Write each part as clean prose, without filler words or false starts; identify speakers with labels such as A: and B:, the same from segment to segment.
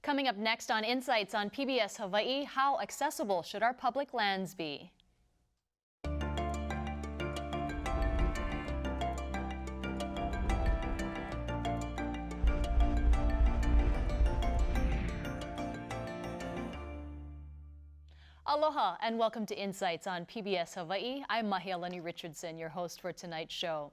A: Coming up next on Insights on PBS Hawaii, how accessible should our public lands be? Aloha and welcome to Insights on PBS Hawaii. I'm Mahealani Richardson, your host for tonight's show.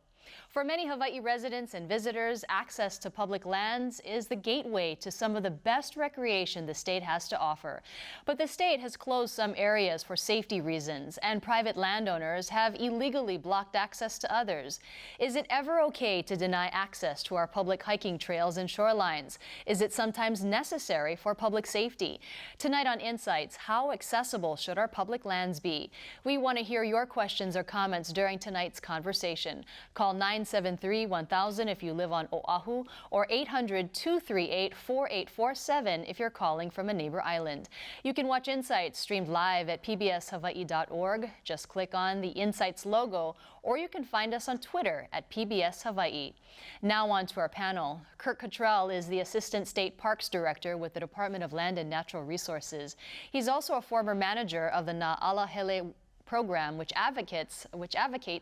A: For many Hawaii residents and visitors, access to public lands is the gateway to some of the best recreation the state has to offer. But the state has closed some areas for safety reasons, and private landowners have illegally blocked access to others. Is it ever okay to deny access to our public hiking trails and shorelines? Is it sometimes necessary for public safety? Tonight on Insights, how accessible should our public lands be? We want to hear your questions or comments during tonight's conversation. Call 973-1000 if you live on Oahu, or 800-238-4847 if you're calling from a neighbor island. You can watch Insights streamed live at pbshawaii.org. Just click on the Insights logo, or you can find us on Twitter at PBS Hawaii. Now on to our panel. Kirk Cottrell is the Assistant State Parks Director with the Department of Land and Natural Resources. He's also a former manager of the Na'alahele program, which advocates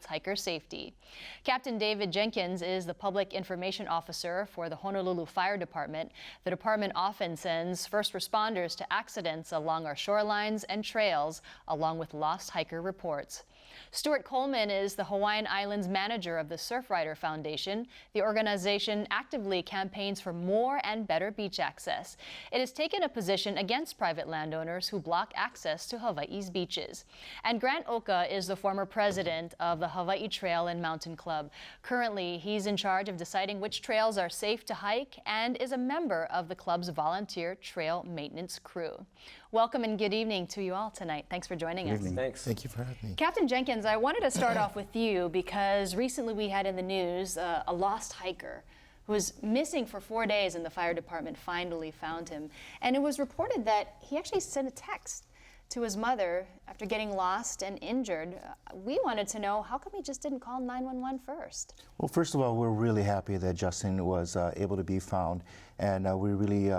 A: hiker safety. Captain David Jenkins is the Public Information Officer for the Honolulu Fire Department. The department often sends first responders to accidents along our shorelines and trails, along with lost hiker reports. Stuart Coleman is the Hawaiian Islands manager of the Surfrider Foundation. The organization actively campaigns for more and better beach access. It has taken a position against private landowners who block access to Hawaii's beaches. And Grant Oka is the former president of the Hawaii Trail and Mountain Club. Currently, he's in charge of deciding which trails are safe to hike and is a member of the club's volunteer trail maintenance crew. Welcome and good evening to you all tonight. Thanks for joining us.
B: Thanks.
C: Thank you for having me.
A: Captain Jenkins, I wanted to start off with you because recently we had in the news a lost hiker who was missing for 4 days, and the fire department finally found him. And it was reported that he actually sent a text to his mother after getting lost and injured. We wanted to know, how come he just didn't call 911 first?
C: Well, first of all, we're really happy that Justin was able to be found, and we really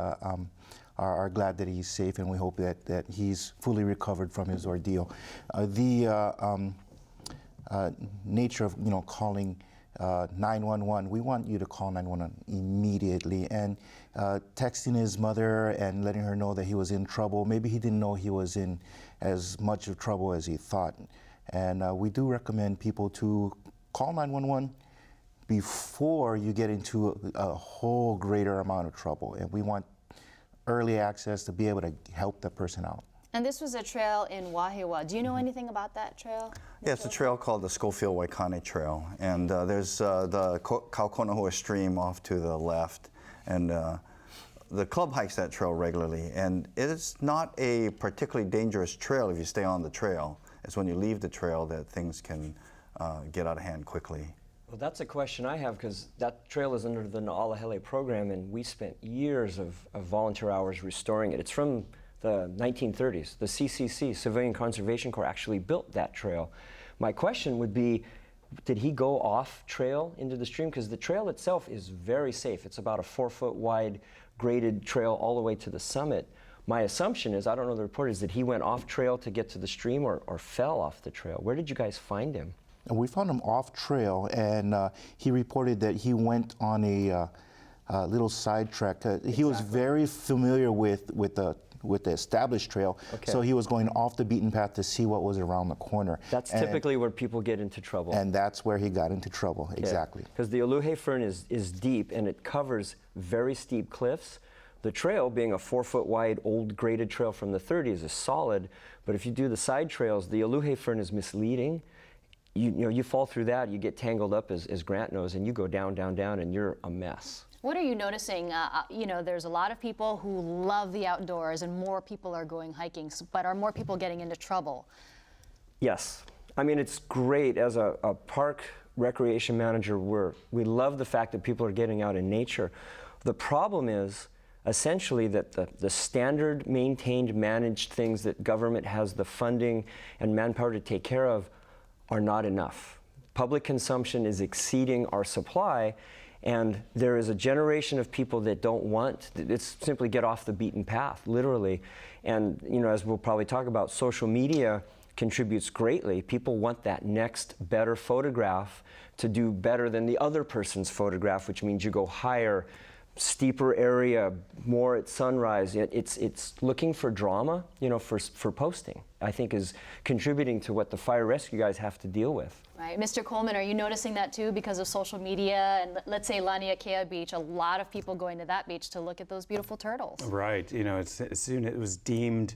C: are glad that he's safe, and we hope that he's fully recovered from his ordeal. The nature of calling 911, we want you to call 911 immediately, and texting his mother and letting her know that he was in trouble. Maybe he didn't know he was in as much of trouble as he thought. And we do recommend people to call 911 before you get into a whole greater amount of trouble. And we want early access to be able to help the person out. And
A: this was a trail in Wahiawa. Do you know anything about that trail?
B: Yeah, it's a trail called the Schofield Waikane Trail. And there's the Kaukonahua Stream off to the left. And the club hikes that trail regularly. And it is not a particularly dangerous trail if you stay on the trail. It's when you leave the trail that things can get out of hand quickly.
D: Well, that's a question I have, because that trail is under the Na'alahele program, and we spent years of volunteer hours restoring it. It's from the 1930s. The CCC, Civilian Conservation Corps, actually built that trail. My question would be, did he go off trail into the stream? Because the trail itself is very safe. It's about a 4-foot wide graded trail all the way to the summit. My assumption is, I don't know the report, is that he went off trail to get to the stream or fell off the trail. Where did you guys find him?
C: And we found him off trail, and he reported that he went on a little sidetrack. He was very familiar with the established trail, so he was going off the beaten path to see what was around the corner.
D: That's typically where people get into trouble.
C: And that's where he got into trouble, exactly.
D: Because the Uluhe Fern is deep, and it covers very steep cliffs. The trail, being a 4-foot wide old graded trail from the 30s, is solid, but if you do the side trails, the Uluhe Fern is misleading. You fall through that, you get tangled up, as Grant knows, and you go down, down, down, and you're a mess.
A: What are you noticing? There's a lot of people who love the outdoors, and more people are going hiking, but are more people getting into trouble?
D: Yes. I mean, it's great as a park recreation manager. We love the fact that people are getting out in nature. The problem is, essentially, that the standard, maintained, managed things that government has the funding and manpower to take care of are not enough. Public consumption is exceeding our supply, And there is a generation of people that don't want, it's simply get off the beaten path, literally. And as we'll probably talk about, social media contributes greatly. People want that next better photograph to do better than the other person's photograph, which means you go higher, steeper area, more at sunrise. It's looking for drama, for posting, I think is contributing to what the fire rescue guys have to deal with.
A: Right. Mr. Coleman, are you noticing that too because of social media? And let's say Laniakea Beach, a lot of people going to that beach to look at those beautiful turtles.
E: Right. As soon as it was deemed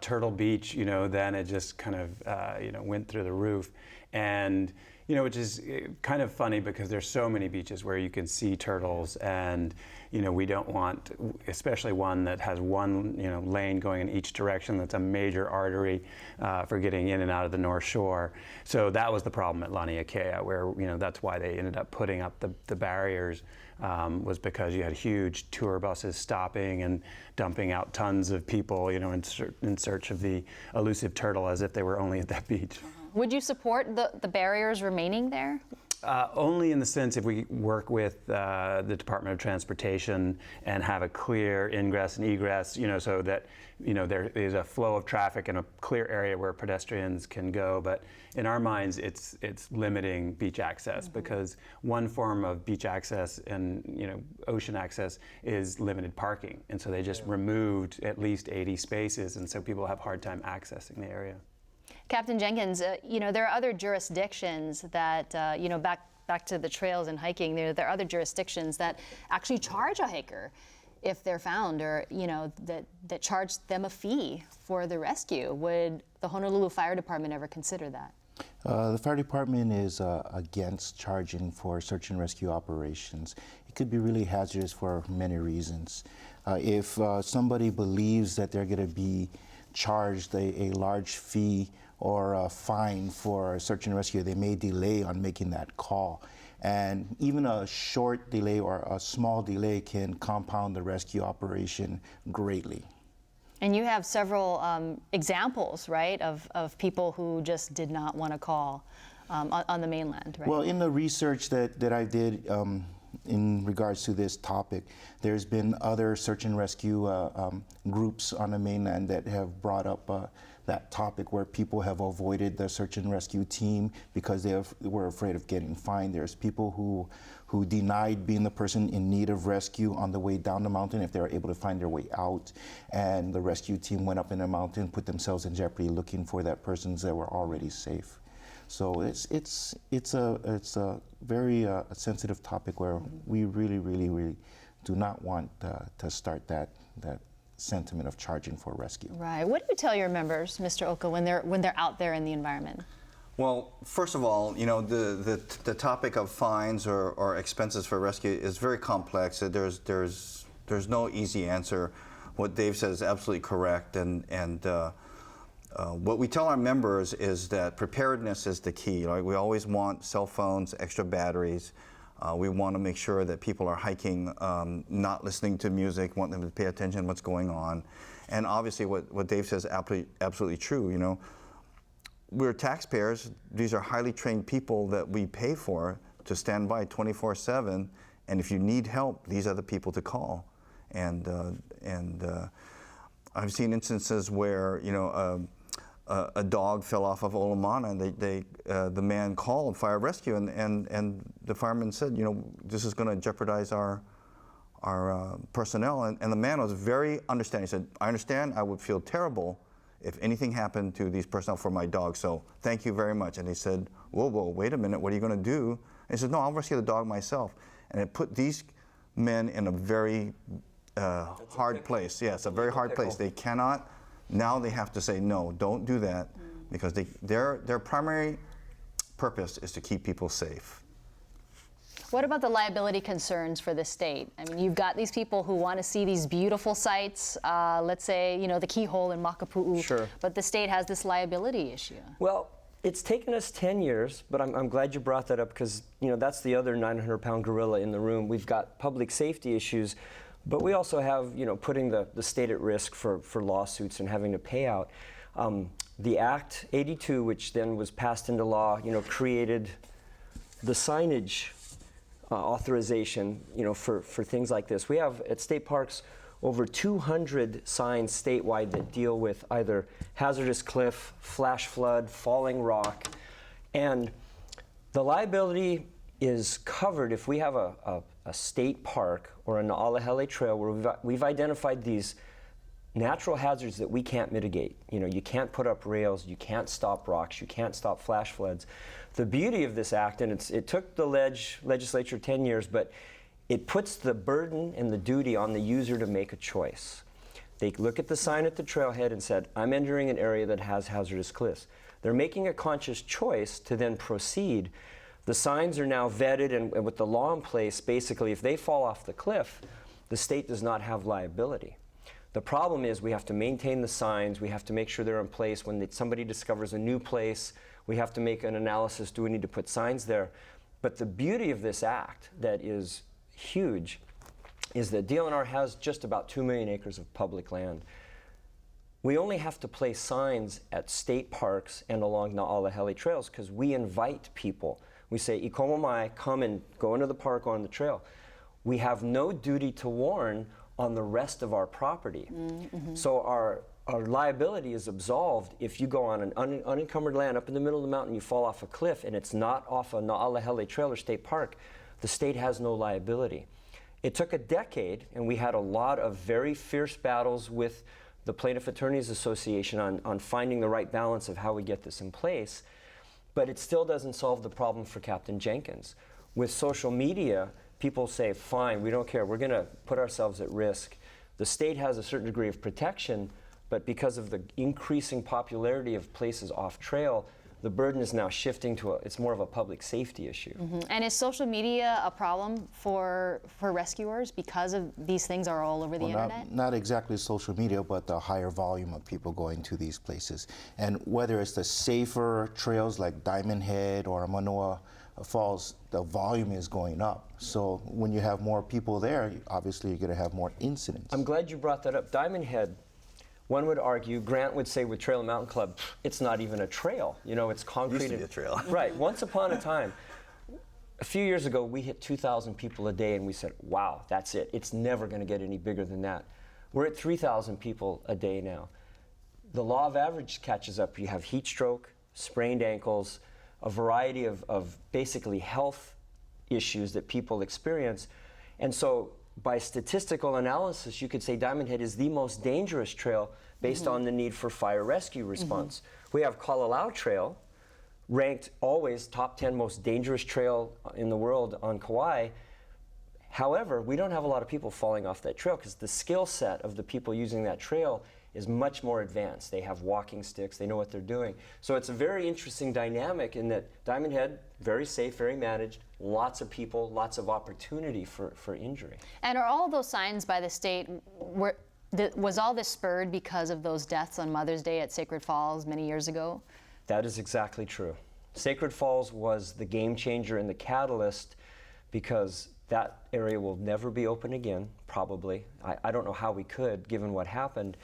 E: Turtle Beach, then it just kind of, went through the roof. And, which is kind of funny because there's so many beaches where you can see turtles, and, we don't want, especially one that has one, lane going in each direction. That's a major artery for getting in and out of the North Shore. So that was the problem at Laniakea, where, that's why they ended up putting up the barriers, was because you had huge tour buses stopping and dumping out tons of people, in search of the elusive turtle, as if they were only at that beach.
A: Would you support the barriers remaining there?
E: Only in the sense if we work with the Department of Transportation and have a clear ingress and egress, so that there is a flow of traffic and a clear area where pedestrians can go. But in our minds, it's limiting beach access, because one form of beach access and ocean access is limited parking, and so they just removed at least 80 spaces, and so people have a hard time accessing the area.
A: Captain Jenkins, there are other jurisdictions that, back to the trails and hiking, there are other jurisdictions that actually charge a hiker if they're found, or, that charge them a fee for the rescue. Would the Honolulu Fire Department ever consider that?
C: The fire department is against charging for search and rescue operations. It could be really hazardous for many reasons. If somebody believes that they're going to be charged a large fee or a fine for search and rescue, they may delay on making that call. And even a short delay or a small delay can compound the rescue operation greatly.
A: And you have several examples, right, of people who just did not want to call on the mainland, right?
C: Well, in the research that I did in regards to this topic, there's been other search and rescue groups on the mainland that have brought up that topic, where people have avoided the search and rescue team because they were afraid of getting fined. There's people who denied being the person in need of rescue on the way down the mountain if they were able to find their way out, and the rescue team went up in the mountain, put themselves in jeopardy looking for that persons that were already safe. So it's a very sensitive topic where we really do not want to start that sentiment of charging for rescue.
A: Right. What do you tell your members, Mr. Oka, when they're out there in the environment?
B: Well, first of all, the topic of fines or expenses for rescue is very complex. There's no easy answer. What Dave says is absolutely correct, and what we tell our members is that preparedness is the key. Right? We always want cell phones, extra batteries. We want to make sure that people are hiking, not listening to music, want them to pay attention to what's going on. And obviously what Dave says is absolutely true. We're taxpayers. These are highly trained people that we pay for to stand by 24/7. And if you need help, these are the people to call. And I've seen instances where, a dog fell off of Olomana, and the man called fire rescue, and the fireman said, this is going to jeopardize our personnel. And the man was very understanding. He said, I understand. I would feel terrible if anything happened to these personnel for my dog, so thank you very much. And he said, whoa, wait a minute, what are you going to do? And he said, no, I'll rescue the dog myself. And it put these men in a very hard place. Yes, a very hard place. They cannot. Now they have to say, no, don't do that, because their primary purpose is to keep people safe.
A: What about the liability concerns for the state? I mean, you've got these people who want to see these beautiful sites, let's say, the keyhole in Makapu'u,
D: sure,
A: but the state has this liability issue.
D: Well, it's taken us 10 years, but I'm glad you brought that up, because that's the other 900-pound gorilla in the room. We've got public safety issues, but we also have putting the state at risk for lawsuits and having to pay out. The Act 82, which then was passed into law, created the signage authorization, for things like this. We have at state parks over 200 signs statewide that deal with either hazardous cliff, flash flood, falling rock, and the liability is covered if we have a state park or an Na'alahele trail where we've identified these natural hazards that we can't mitigate. You can't put up rails, you can't stop rocks, you can't stop flash floods. The beauty of this act, and it took the legislature 10 years, but it puts the burden and the duty on the user to make a choice. They look at the sign at the trailhead and said, I'm entering an area that has hazardous cliffs. They're making a conscious choice to then proceed. The signs are now vetted, and with the law in place, basically, if they fall off the cliff, the state does not have liability. The problem is we have to maintain the signs, we have to make sure they're in place. When somebody discovers a new place, we have to make an analysis, do we need to put signs there? But the beauty of this act that is huge is that DLNR has just about 2 million acres of public land. We only have to place signs at state parks and along Na'alahele trails because we invite people. We say, "Ikomo mai, come and go into the park or on the trail." We have no duty to warn on the rest of our property. Mm-hmm. So our liability is absolved if you go on an unencumbered land up in the middle of the mountain, you fall off a cliff, and it's not off a Na'alahele trail or state park, the state has no liability. It took a decade, and we had a lot of very fierce battles with the Plaintiff Attorneys Association on finding the right balance of how we get this in place, but it still doesn't solve the problem for Captain Jenkins. With social media, people say, fine, we don't care, we're gonna put ourselves at risk. The state has a certain degree of protection, but because of the increasing popularity of places off trail, the burden is now shifting to it's more of a public safety issue.
A: Mm-hmm. And is social media a problem for rescuers because of these things are all over the internet?
C: Not exactly social media, but the higher volume of people going to these places. And whether it's the safer trails like Diamond Head or Manoa Falls, the volume is going up. So when you have more people there, obviously you're going to have more incidents.
D: I'm glad you brought that up. Diamond Head, one would argue, Grant would say with Trail and Mountain Club, it's not even a trail. It's concrete.
B: Used to be a trail.
D: Right. Once upon a time, a few years ago, we hit 2,000 people a day, and we said, wow, that's it. It's never going to get any bigger than that. We're at 3,000 people a day now. The law of average catches up. You have heat stroke, sprained ankles, a variety of basically health issues that people experience. And so by statistical analysis, you could say Diamond Head is the most dangerous trail based on the need for fire rescue response. We have Kalalau Trail, ranked always top 10 most dangerous trail in the world on Kauai. However, we don't have a lot of people falling off that trail because the skill set of the people using that trail is much more advanced. They have walking sticks, they know what they're doing. So it's a very interesting dynamic in that Diamond Head, very safe, very managed, lots of people, lots of opportunity for injury.
A: And are all those signs by the state, was all this spurred because of those deaths on Mother's Day at Sacred Falls many years ago?
D: That is exactly true. Sacred Falls was the game changer and the catalyst because that area will never be open again, probably. I don't know how we could, given what happened.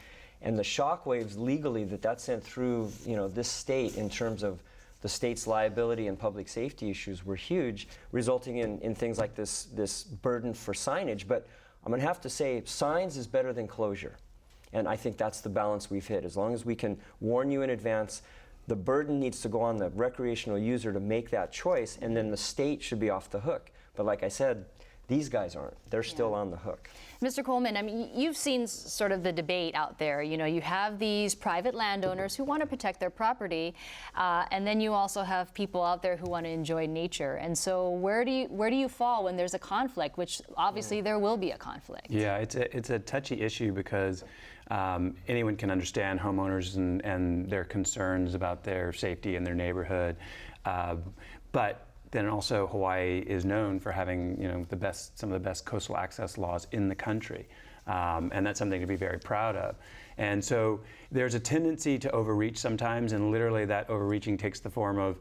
D: And the shockwaves legally that sent through this state in terms of the state's liability and public safety issues were huge, resulting in things like this burden for signage. But I'm gonna have to say signs is better than closure. And I think that's the balance we've hit. As long as we can warn you in advance, the burden needs to go on the recreational user to make that choice, and then the state should be off the hook. But like I said, these guys aren't. They're still on the hook.
A: Mr. Coleman, I mean, you've seen sort of the debate out there. You have these private landowners who want to protect their property, and then you also have people out there who want to enjoy nature. And so where do you fall when there's a conflict, which obviously there will be a conflict?
E: Yeah, it's a touchy issue because anyone can understand homeowners and their concerns about their safety in their neighborhood, but then also Hawaii is known for having some of the best coastal access laws in the country, and that's something to be very proud of. And so there's a tendency to overreach sometimes, and literally that overreaching takes the form of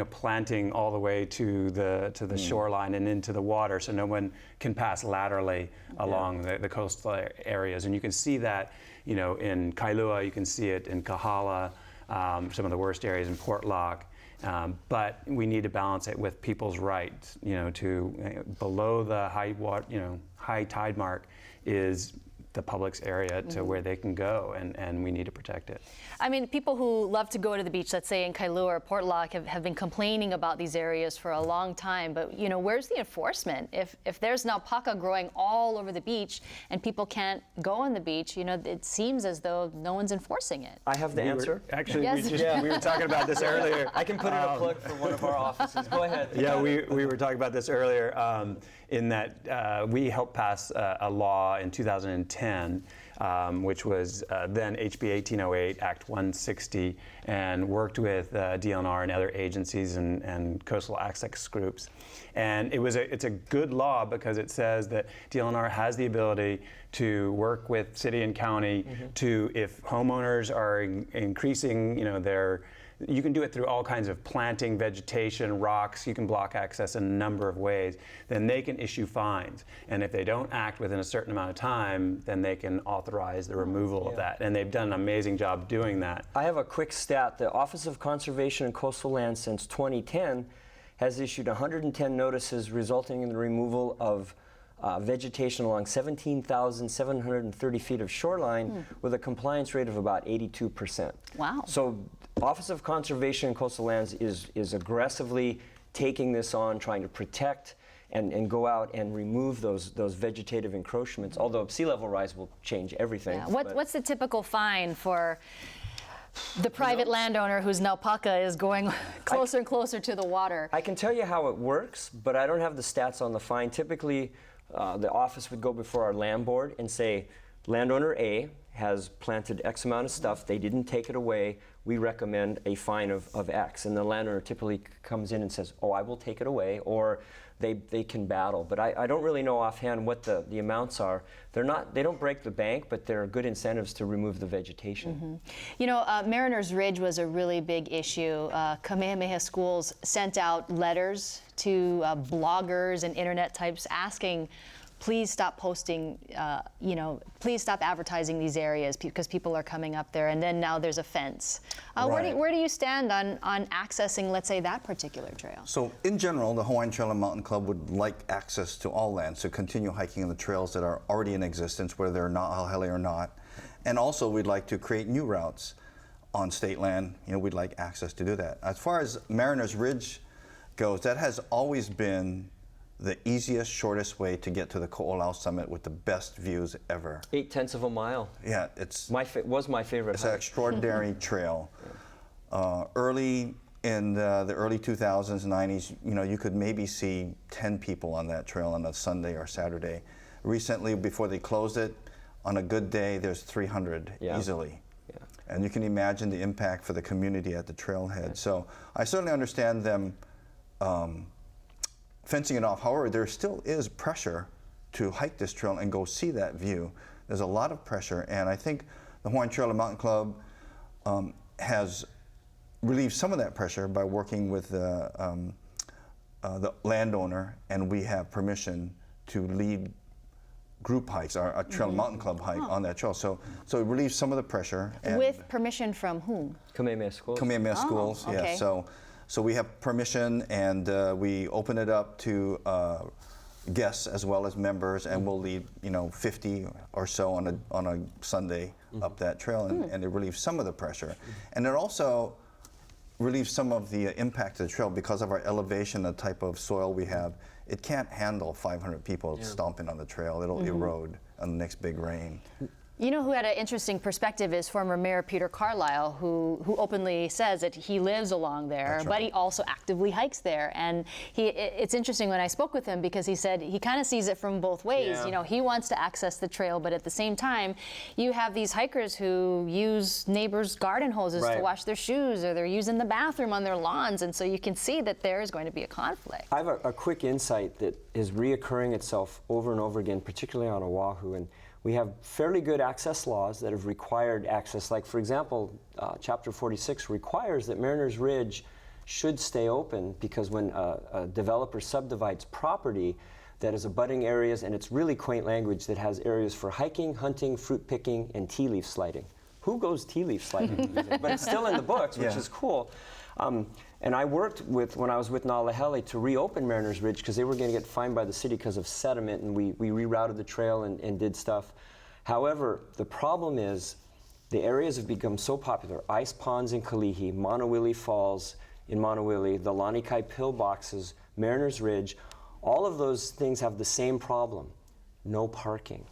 E: planting all the way to the shoreline and into the water, so no one can pass laterally along the coastal areas. And you can see that in Kailua, you can see it in Kahala, some of the worst areas in Portlock. But we need to balance it with people's rights, to below the high tide mark is the public's area to where they can go, and we need to protect it.
A: I mean, people who love to go to the beach, let's say in Kailua or Portlock, have been complaining about these areas for a long time, but where's the enforcement? If there's now alpaca growing all over the beach and people can't go on the beach, it seems as though no one's enforcing it.
D: I have the answer.
E: Actually,
A: Yes.
E: we were talking about this earlier.
D: I can put in a plug for one of our offices. Go ahead.
E: Yeah, we were talking about this earlier in that we helped pass a law in 2010, which was then HB 1808, Act 160, and worked with DLNR and other agencies and coastal access groups. And it's a good law because it says that DLNR has the ability to work with city and county to, if homeowners are increasing, you can do it through all kinds of planting, vegetation, rocks. You can block access in a number of ways. Then they can issue fines. And if they don't act within a certain amount of time, then they can authorize the removal of that. And they've done an amazing job doing that.
D: I have a quick stat. The Office of Conservation and Coastal Land since 2010 has issued 110 notices resulting in the removal of vegetation along 17,730 feet of shoreline with a compliance rate of about 82%.
A: Wow.
D: So Office of Conservation and Coastal Lands is aggressively taking this on, trying to protect and go out and remove those vegetative encroachments, although sea level rise will change everything.
A: Yeah. What's the typical fine for the private landowner whose alpaca is going closer and closer to the water?
D: I can tell you how it works, but I don't have the stats on the fine. Typically, the office would go before our land board and say, landowner A has planted X amount of stuff, they didn't take it away, we recommend a fine of X. And the landowner typically comes in and says, oh, I will take it away, or they can battle. But I don't really know offhand what the amounts are. They don't break the bank, but there are good incentives to remove the vegetation.
A: Mariners Ridge was a really big issue. Kamehameha Schools sent out letters to bloggers and internet types asking, please stop posting, please stop advertising these areas because people are coming up there, and then now there's a fence.
B: Right.
A: Where do you stand on accessing, let's say, that particular trail?
B: So in general, the Hawaiian Trail and Mountain Club would like access to all lands to continue hiking on the trails that are already in existence, whether they're not Hawai'i or not. And also we'd like to create new routes on state land. We'd like access to do that. As far as Mariners Ridge goes, that has always been the easiest, shortest way to get to the Ko'olau summit with the best views ever.
D: 0.8 of a mile.
B: Yeah, it's
D: was my favorite.
B: It's an extraordinary trail. Early in the early 2000s, 90s, you could maybe see 10 people on that trail on a Sunday or Saturday. Recently, before they closed it, on a good day, there's 300 easily. Yeah. And you can imagine the impact for the community at the trailhead. Yeah. So I certainly understand them fencing it off. However, there still is pressure to hike this trail and go see that view. There's a lot of pressure, and I think the Hawaiian Trail and Mountain Club has relieved some of that pressure by working with the landowner, and we have permission to lead group hikes, our Trail and Mountain Club hike on that trail. So it relieves some of the pressure. And
A: with permission from whom?
D: Kamehameha Schools.
B: Kamehameha Schools,
A: okay.
B: Yeah. So we have permission, and we open it up to guests as well as members, and we'll lead 50 or so on a Sunday up that trail, and it relieves some of the pressure. And it also relieves some of the impact of the trail because of our elevation, the type of soil we have. It can't handle 500 people stomping on the trail. It'll erode on the next big rain.
A: You know who had an interesting perspective is former Mayor Peter Carlisle, who openly says that he lives along there,
B: That's right.
A: but he also actively hikes there. And it's interesting when I spoke with him because he said he kind of sees it from both ways.
D: Yeah.
A: He wants to access the trail, but at the same time, you have these hikers who use neighbors' garden hoses to wash their shoes, or they're using the bathroom on their lawns, and so you can see that there is going to be a conflict.
D: I have a quick insight that is reoccurring itself over and over again, particularly on Oahu. And we have fairly good access laws that have required access. Like, for example, Chapter 46 requires that Mariners Ridge should stay open because when a developer subdivides property that is abutting areas, and it's really quaint language that has areas for hiking, hunting, fruit picking, and tea leaf sliding. Who goes tea leaf sliding? But it's still in the books, which is cool. And I worked with, when I was with Naʻalehele, to reopen Mariners Ridge because they were going to get fined by the city because of sediment, and we rerouted the trail and did stuff. However, the problem is the areas have become so popular. Ice ponds in Kalihi, Monowili Falls in Monowili, the Lanikai pillboxes, Mariners Ridge, all of those things have the same problem: no parking.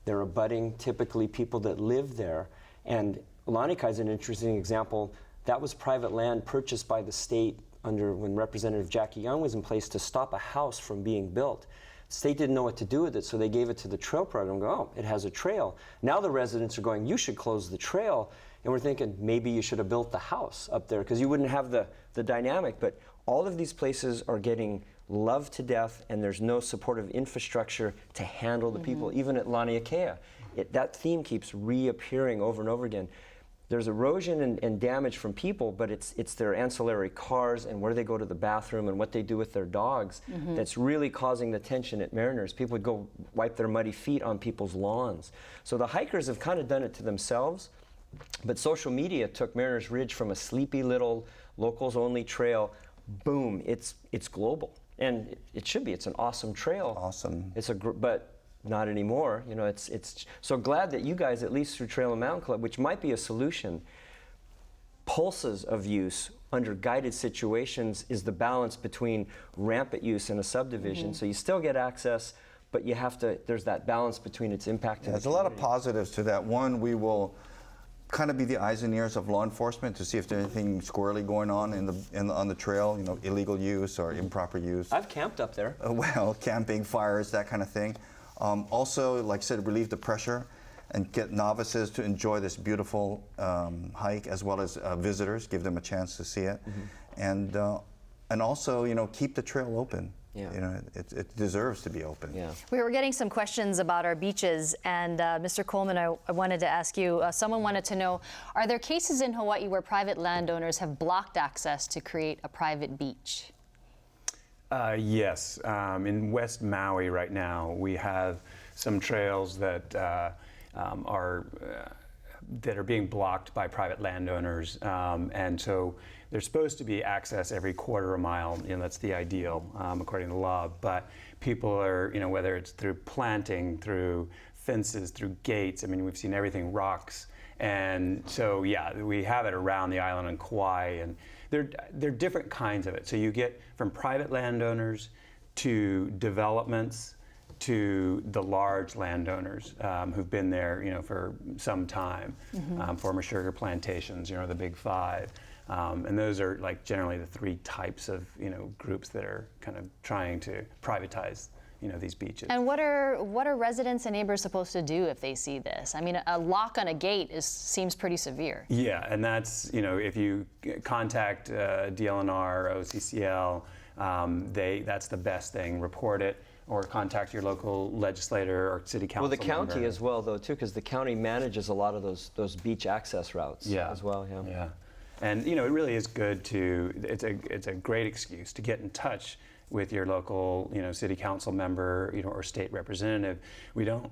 D: They're abutting typically people that live there. And Lanikai is an interesting example. That was private land purchased by the state when Representative Jackie Young was in place to stop a house from being built. The state didn't know what to do with it, so they gave it to the trail program and go, oh, it has a trail. Now the residents are going, you should close the trail. And we're thinking, maybe you should have built the house up there because you wouldn't have the dynamic. But all of these places are getting loved to death, and there's no supportive infrastructure to handle the people. Even at Laniakea, that theme keeps reappearing over and over again. There's erosion and damage from people, but it's their ancillary cars and where they go to the bathroom and what they do with their dogs that's really causing the tension at Mariners. People would go wipe their muddy feet on people's lawns. So the hikers have kind of done it to themselves, but social media took Mariners Ridge from a sleepy little locals-only trail, boom, it's global. And it should be. It's an awesome trail.
B: Awesome.
D: But not anymore. You know, it's so glad that you guys, at least through Trail and Mountain Club, which might be a solution, pulses of use under guided situations is the balance between rampant use in a subdivision. So you still get access, but you have to. There's that balance between its impact.
B: There's a lot of positives to that. One, we will kind of be the eyes and ears of law enforcement to see if there's anything squirrely going on on the trail, you know, illegal use or improper use.
D: I've camped up there.
B: Well, camping, fires, that kind of thing. Also, like I said, relieve the pressure and get novices to enjoy this beautiful hike, as well as visitors, give them a chance to see it, and also, you know, keep the trail open.
D: Yeah.
B: You know, it deserves to be open.
D: Yeah.
A: We were getting some questions about our beaches, and Mr. Coleman, I wanted to ask you, someone wanted to know, are there cases in Hawaii where private landowners have blocked access to create a private beach?
E: Yes. In West Maui right now, we have some trails that are being blocked by private landowners, and so there's supposed to be access every quarter of a mile. You know, that's the ideal according to law. But people are, you know, whether it's through planting, through fences, through gates. I mean, we've seen everything, rocks, and so yeah, we have it around the island in Kauai, and there are different kinds of it. So you get from private landowners to developments to the large landowners who've been there, you know, for some time. Former sugar plantations, you know, the Big Five. And those are like generally the three types of, you know, groups that are kind of trying to privatize, you know, these beaches.
A: And what are residents and neighbors supposed to do if they see this? I mean, a lock on a gate seems pretty severe.
E: Yeah, and that's, you know, if you contact DLNR or OCCL, that's the best thing. Report it, or contact your local legislator or city council.
D: Well, the county
E: member.
D: as well, though, too, because the county manages a lot of those beach access routes as well. Yeah.
E: Yeah. And you know, it really is good to. It's a great excuse to get in touch with your local, you know, city council member, you know, or state representative. We don't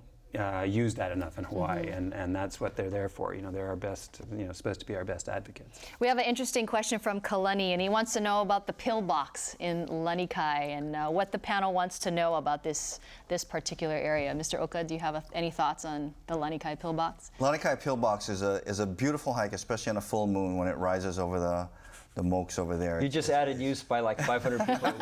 E: use that enough in Hawaii, and that's what they're there for. You know, they're our best. You know, supposed to be our best advocates.
A: We have an interesting question from Kalani, and he wants to know about the pillbox in Lanikai and what the panel wants to know about this particular area. Mr. Oka, do you have any thoughts on the Lanikai pillbox?
B: Lanikai Pillbox is a beautiful hike, especially on a full moon when it rises over the mokes over there.
D: You just added use by like 500 people.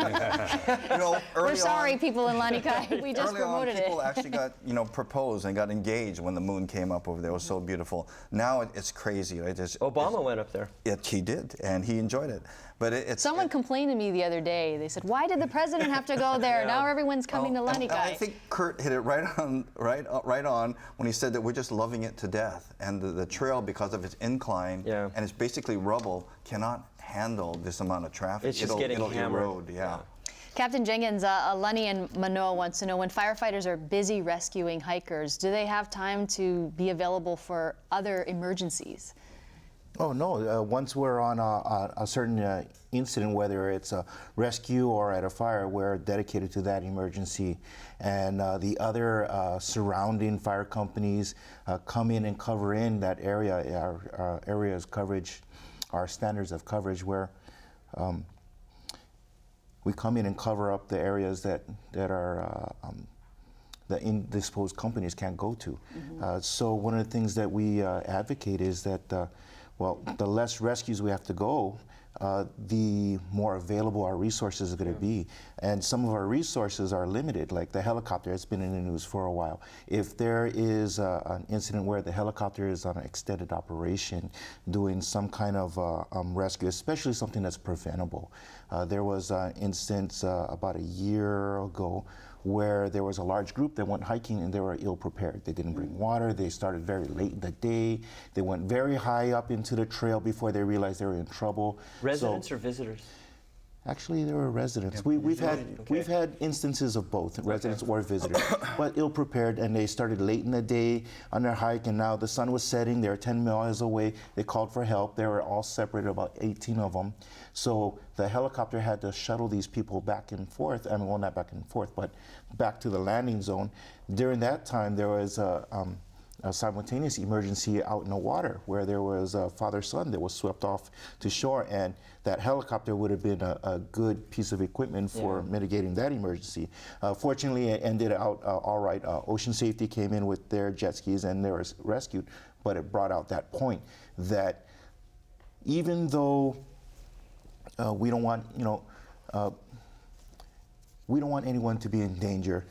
B: You know,
A: We're sorry, people in Lanikai. We just
B: early on,
A: promoted
B: people
A: it.
B: actually got, you know, proposed and got engaged when the moon came up over there. It was so beautiful. Now it's crazy, right?
D: Obama went up there.
B: He did, and he enjoyed it. But
A: Someone complained to me the other day. They said, "Why did the president have to go there? Now everyone's coming to Lanikai."
B: And I think Kurt hit it right on when he said that we're just loving it to death, and the trail, because of its incline and it's basically rubble, cannot handle this amount of traffic.
D: It's just getting hammered.
B: Erode, yeah.
A: Captain Jenkins, Alani and Manoa wants to know, when firefighters are busy rescuing hikers, do they have time to be available for other emergencies?
C: Oh, no. Once we're on a certain incident, whether it's a rescue or at a fire, we're dedicated to that emergency. And the other surrounding fire companies come in and cover in that area, our area's coverage, our standards of coverage, where we come in and cover up the areas that are the indisposed companies can't go to. So one of the things that we advocate is that, well, the less rescues we have to go, the more available our resources are going to be. And some of our resources are limited, like the helicopter has been in the news for a while. If there is an incident where the helicopter is on an extended operation doing some kind of rescue, especially something that's preventable. There was an instance about a year ago where there was a large group that went hiking and they were ill prepared. They didn't bring water, they started very late in the day, they went very high up into the trail before they realized they were in trouble.
D: Residents or visitors?
C: Actually, they were residents. We've had instances of both, residents or visitors, but ill prepared, and they started late in the day on their hike, and now the sun was setting. They were 10 miles away. They called for help. They were all separated, about 18 of them. So the helicopter had to shuttle these people back and forth. I mean, well, not back and forth, but back to the landing zone. During that time, there was a simultaneous emergency out in the water where there was a father-son that was swept off to shore, and that helicopter would have been a good piece of equipment for mitigating that emergency. Fortunately, it ended out all right. Ocean Safety came in with their jet skis and they were rescued, but it brought out that point that even though we don't want, we don't want anyone to be in danger,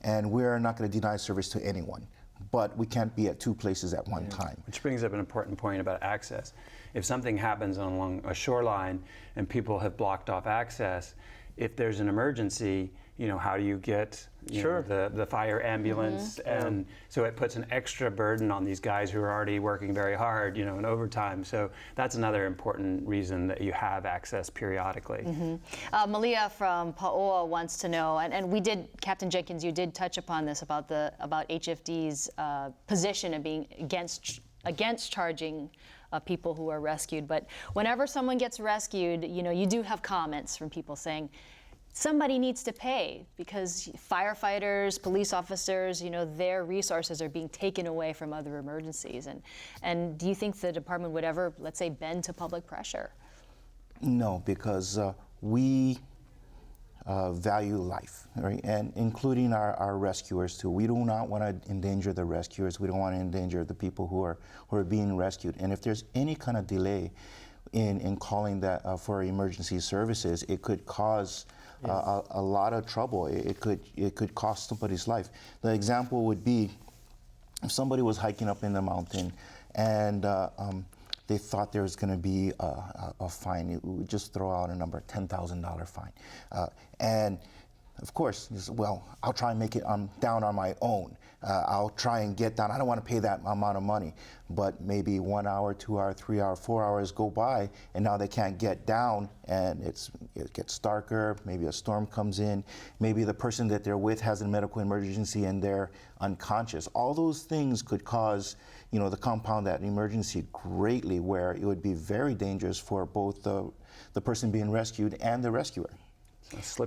C: and we're not going to deny service to anyone. But we can't be at two places at one time.
E: Which brings up an important point about access. If something happens along a shoreline and people have blocked off access, if there's an emergency, how do you get the fire ambulance? And so it puts an extra burden on these guys who are already working very hard, in overtime. So that's another important reason that you have access periodically.
A: Malia from Paoa wants to know, and we did, Captain Jenkins, you did touch upon this about HFD's position of being against charging people who are rescued. But whenever someone gets rescued, you do have comments from people saying, somebody needs to pay because firefighters, police officers, their resources are being taken away from other emergencies. And do you think the department would ever, let's say, bend to public pressure?
C: No, because we value life, right? And including our rescuers too. We do not want to endanger the rescuers. We don't want to endanger the people who are being rescued. And if there's any kind of delay in calling that for emergency services, it could cause a lot of trouble. It could cost somebody's life. The example would be if somebody was hiking up in the mountain and they thought there was going to be a fine. We would just throw out a number, $10,000 fine. And of course, well, I'll try and make it down on my own. I'll try and get down. I don't want to pay that amount of money. But maybe 1 hour, 2 hour, 3 hour, 4 hours go by, and now they can't get down, and it gets darker. Maybe a storm comes in. Maybe the person that they're with has a medical emergency and they're unconscious. All those things could cause, the compound that emergency greatly, where it would be very dangerous for both the person being rescued and the rescuer.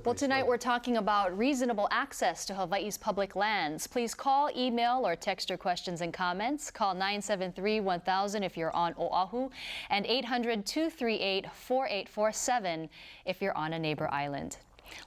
A: Well, tonight we're talking about reasonable access to Hawaii's public lands. Please call, email, or text your questions and comments. Call 973-1000 if you're on Oahu, and 800-238-4847 if you're on a neighbor island.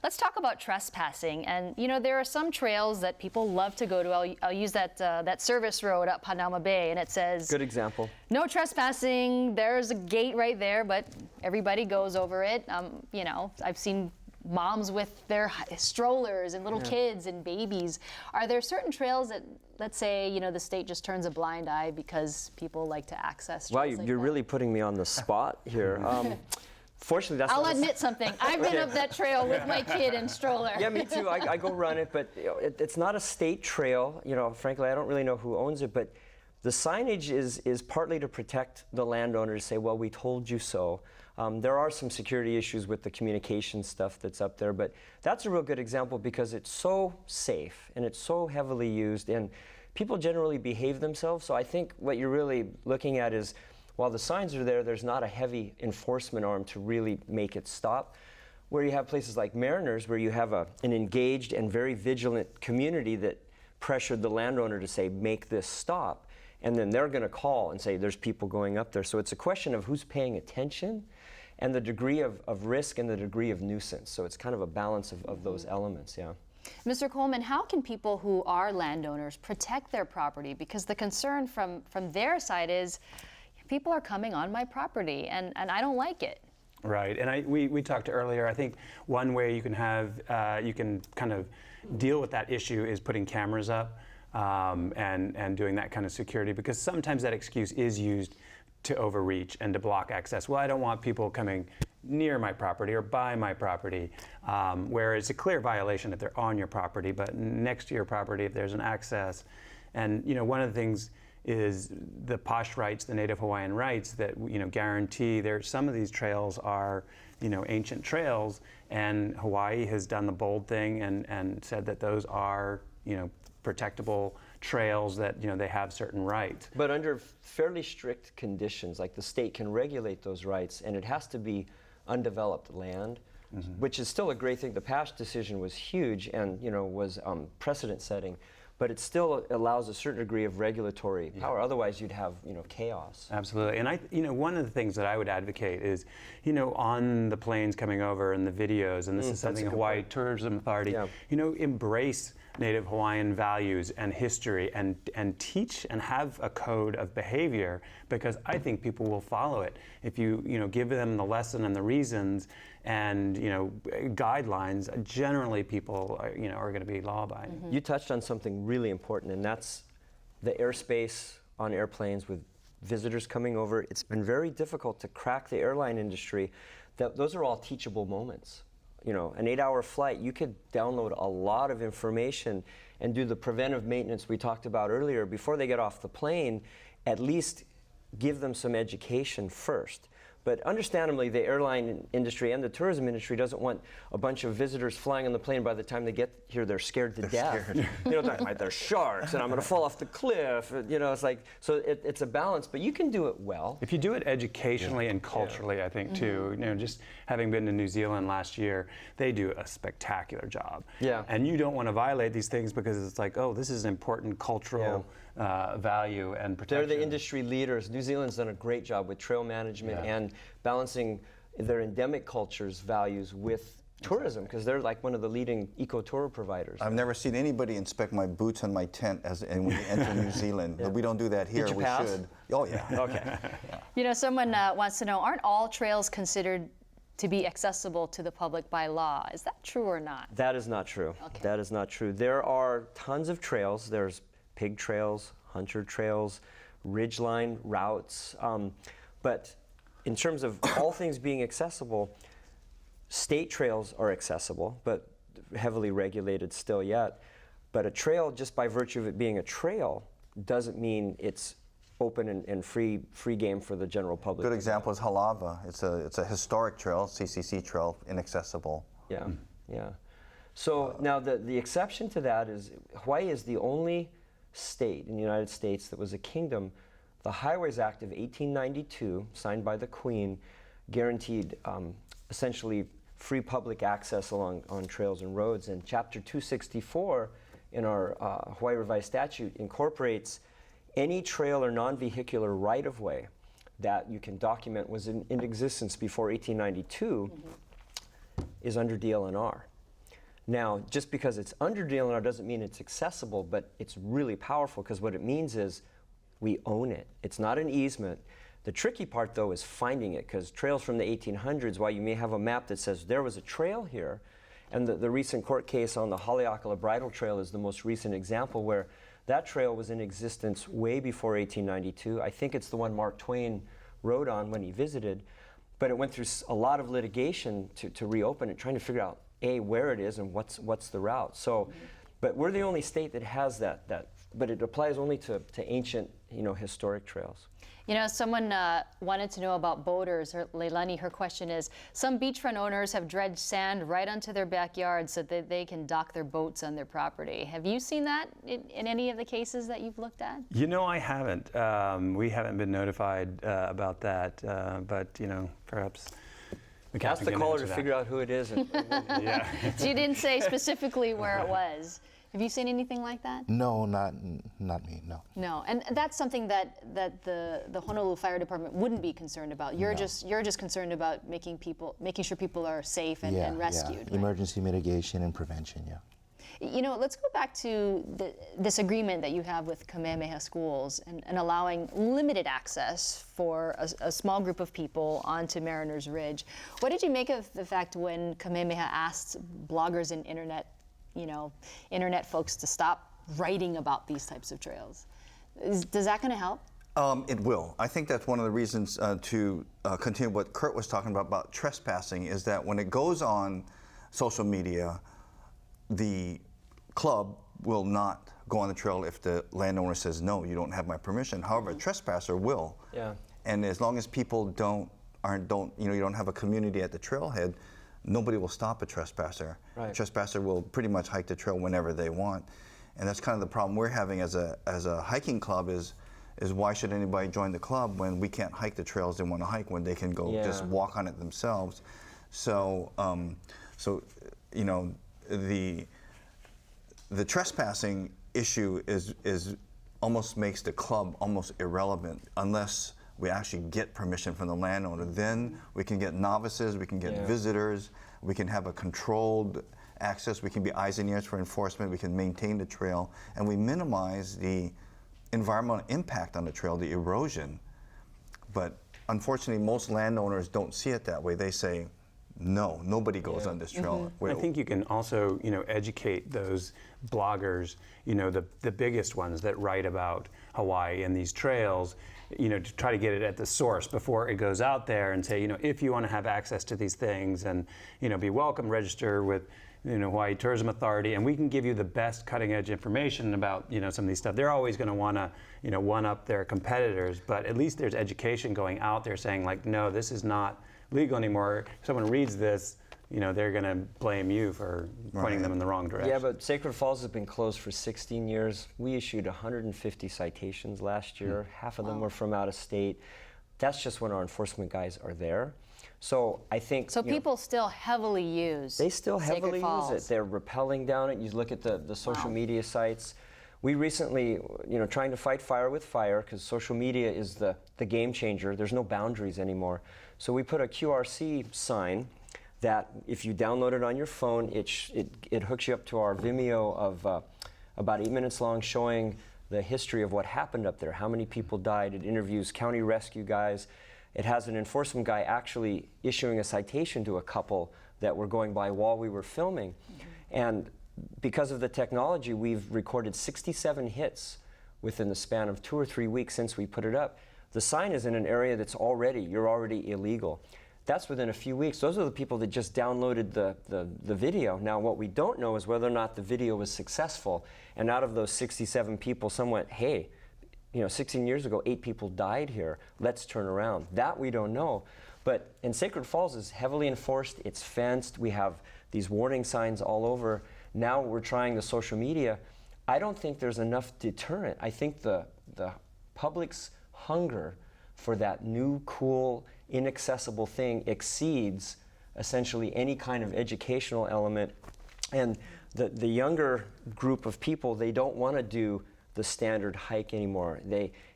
A: Let's talk about trespassing. And, there are some trails that people love to go to. I'll use that service road up Hanauma Bay, and it says...
D: Good example.
A: No trespassing. There's a gate right there, but everybody goes over it. I've seen moms with their strollers and little kids and babies. Are there certain trails that, let's say, the state just turns a blind eye because people like to access trails?
D: Wow, you're really putting me on the spot here. Fortunately, that's
A: I'll admit something. I've been up that trail with my kid and stroller.
D: Yeah, me too. I go run it, but it's not a state trail. Frankly, I don't really know who owns it, but the signage is partly to protect the landowner, to say, well, we told you so. There are some security issues with the communication stuff that's up there, but that's a real good example because it's so safe and it's so heavily used, and people generally behave themselves. So I think what you're really looking at is, while the signs are there, there's not a heavy enforcement arm to really make it stop. Where you have places like Mariners, where you have an engaged and very vigilant community that pressured the landowner to say, make this stop, and then they're going to call and say, there's people going up there. So it's a question of who's paying attention and the degree of risk and the degree of nuisance. So it's kind of a balance of those elements, yeah.
A: Mr. Coleman, how can people who are landowners protect their property? Because the concern from their side is people are coming on my property and I don't like it.
E: Right, and we talked earlier, I think one way you can you can kind of deal with that issue is putting cameras up and doing that kind of security, because sometimes that excuse is used to overreach and to block access. Well, I don't want people coming near my property or by my property, where it's a clear violation if they're on your property, but next to your property if there's an access. And one of the things is the POSH rights, the Native Hawaiian rights that guarantee some of these trails are ancient trails, and Hawaii has done the bold thing and said that those are protectable trails, that they have certain rights.
D: But under fairly strict conditions, like the state can regulate those rights, and it has to be undeveloped land, which is still a great thing. The PASH decision was huge and was precedent setting, but it still allows a certain degree of regulatory power. Otherwise, you'd have chaos.
E: Absolutely, and one of the things that I would advocate is, on the planes coming over and the videos, and this is something Hawaii Tourism Authority, embrace Native Hawaiian values and history, and teach and have a code of behavior, because I think people will follow it if you give them the lesson and the reasons and guidelines. Generally, people are going to be law-abiding.
D: You touched on something really important, and that's the airspace on airplanes with visitors coming over. It's been very difficult to crack the airline industry. Those are all teachable moments. An 8-hour flight, you could download a lot of information and do the preventive maintenance we talked about earlier before they get off the plane. At least give them some education first. But understandably, the airline industry and the tourism industry doesn't want a bunch of visitors flying on the plane. By the time they get here, they're scared to death. Talking about there's sharks and I'm going to fall off the cliff. It's like, so it's a balance, but you can do it well.
E: If you do it educationally and culturally, I think too. Just having been to New Zealand last year, they do a spectacular job.
D: Yeah.
E: And you don't want to violate these things because it's like, oh, this is an important cultural value and protection.
D: They're the industry leaders. New Zealand's done a great job with trail management and balancing their endemic culture's values with tourism, because they're like one of the leading eco-tour providers.
B: I've never seen anybody inspect my boots and my tent and when you enter New Zealand. We don't do that here.
D: Did you
B: we
D: pass?
B: should. Oh yeah.
D: Okay.
A: Someone wants to know, aren't all trails considered to be accessible to the public by law? Is that true or not?
D: That is not true.
A: Okay.
D: That is not true. There are tons of trails. There's pig trails, hunter trails, ridgeline routes, but in terms of all things being accessible, state trails are accessible, but heavily regulated still yet. But a trail, just by virtue of it being a trail, doesn't mean it's open and free game for the general public.
B: Good example is Halava. It's a historic trail, CCC trail, inaccessible.
D: Yeah, yeah. So now the exception to that is Hawaii is the only state in the United States that was a kingdom. The Highways Act of 1892, signed by the Queen, guaranteed essentially free public access on trails and roads. And Chapter 264 in our Hawaii Revised Statute incorporates any trail or non-vehicular right-of-way that you can document was in existence before 1892 is under DLNR. Now, just because it's under DLNR doesn't mean it's accessible, but it's really powerful, because what it means is we own it. It's not an easement. The tricky part, though, is finding it, because trails from the 1800s, while you may have a map that says there was a trail here, and the recent court case on the Haleakala Bridle Trail is the most recent example where that trail was in existence way before 1892. I think it's the one Mark Twain rode on when he visited, but it went through a lot of litigation to reopen it, trying to figure out where it is and what's the route. So, but we're the only state that has that, but it applies only to ancient, historic trails.
A: Someone wanted to know about boaters. Leilani, her question is, some beachfront owners have dredged sand right onto their backyard so that they can dock their boats on their property. Have you seen that in any of the cases that you've looked at?
E: I haven't. We haven't been notified about that, but perhaps
D: Ask the caller to figure out who it is.
A: So you didn't say specifically where it was. Have you seen anything like that?
C: No, not me, no.
A: No, and that's something that the Honolulu Fire Department wouldn't be concerned about. You're just concerned about making sure people are safe and rescued.
C: Yeah.
A: Right?
C: Emergency mitigation and prevention, yeah.
A: You know, let's go back to this agreement that you have with Kamehameha schools and allowing limited access for a small group of people onto Mariners Ridge. What did you make of the fact when Kamehameha asked bloggers and internet folks to stop writing about these types of trails? Is that going to help?
B: It will. I think that's one of the reasons to continue what Kurt was talking about trespassing, is that when it goes on social media, the club will not go on the trail if the landowner says, no, you don't have my permission. However, a trespasser will.
D: Yeah.
B: And as long as people you don't have a community at the trailhead, nobody will stop a trespasser.
D: Right.
B: A trespasser will pretty much hike the trail whenever they want. And that's kind of the problem we're having as a hiking club is why should anybody join the club when we can't hike the trails they want to hike, when they can go just walk on it themselves. So, the trespassing issue is almost makes the club almost irrelevant unless we actually get permission from the landowner. Then we can get novices, we can get visitors, we can have a controlled access, we can be eyes and ears for enforcement, we can maintain the trail, and we minimize the environmental impact on the trail, the erosion. But unfortunately, most landowners don't see it that way. They say, no, nobody goes on this trail.
E: I think you can also, educate those bloggers, the biggest ones that write about Hawaii and these trails, to try to get it at the source before it goes out there, and say, if you want to have access to these things and, be welcome, register with, Hawaii Tourism Authority, and we can give you the best cutting edge information about, some of these stuff. They're always going to want to, one up their competitors, but at least there's education going out there saying, like, no, this is not legal anymore. If someone reads this, they're going to blame you for pointing them in the wrong direction.
D: Yeah, but Sacred Falls has been closed for 16 years. We issued 150 citations last year. Half of them were from out of state. That's just when our enforcement guys are there. So I think
A: people still heavily use.
D: They still heavily
A: Sacred Falls.
D: use it. They're rappelling down it. You look at the social media sites. We recently, trying to fight fire with fire, because social media is the game changer. There's no boundaries anymore. So we put a QRC sign that if you download it on your phone, it hooks you up to our Vimeo of about 8 minutes long, showing the history of what happened up there, how many people died. It interviews county rescue guys. It has an enforcement guy actually issuing a citation to a couple that were going by while we were filming. And because of the technology, we've recorded 67 hits within the span of 2 or 3 weeks since we put it up. The sign is in an area that's you're already illegal. That's within a few weeks. Those are the people that just downloaded the video. Now, what we don't know is whether or not the video was successful. And out of those 67 people, some went, hey, 16 years ago, 8 people died here. Let's turn around. That we don't know. But Sacred Falls is heavily enforced. It's fenced. We have these warning signs all over. Now we're trying the social media. I don't think there's enough deterrent. I think the public's hunger for that new, cool, inaccessible thing exceeds essentially any kind of educational element. And the younger group of people, they don't want to do the standard hike anymore.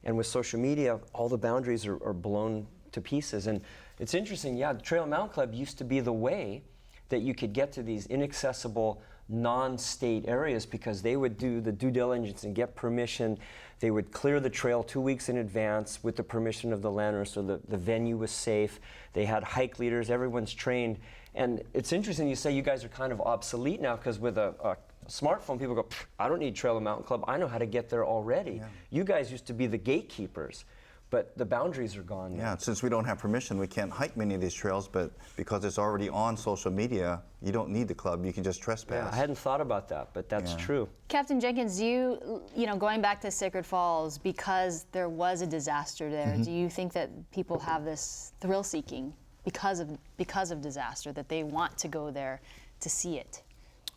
D: And with social media, all the boundaries are blown to pieces. And it's interesting, the Trail Mountain Club used to be the way that you could get to these inaccessible non-state areas, because they would do the due diligence and get permission. They would clear the trail 2 weeks in advance with the permission of the landowner, so the venue was safe. They had hike leaders, everyone's trained. And it's interesting you say you guys are kind of obsolete now, because with a smartphone, people go, I don't need Trail Mountain Club, I know how to get there already. Yeah. You guys used to be the gatekeepers, but the boundaries are gone now.
B: Yeah, since we don't have permission, we can't hike many of these trails, but because it's already on social media, you don't need the club, you can just trespass.
D: Yeah, I hadn't thought about that, but that's true.
A: Captain Jenkins, going back to Sacred Falls, because there was a disaster there, do you think that people have this thrill-seeking because of disaster, that they want to go there to see it?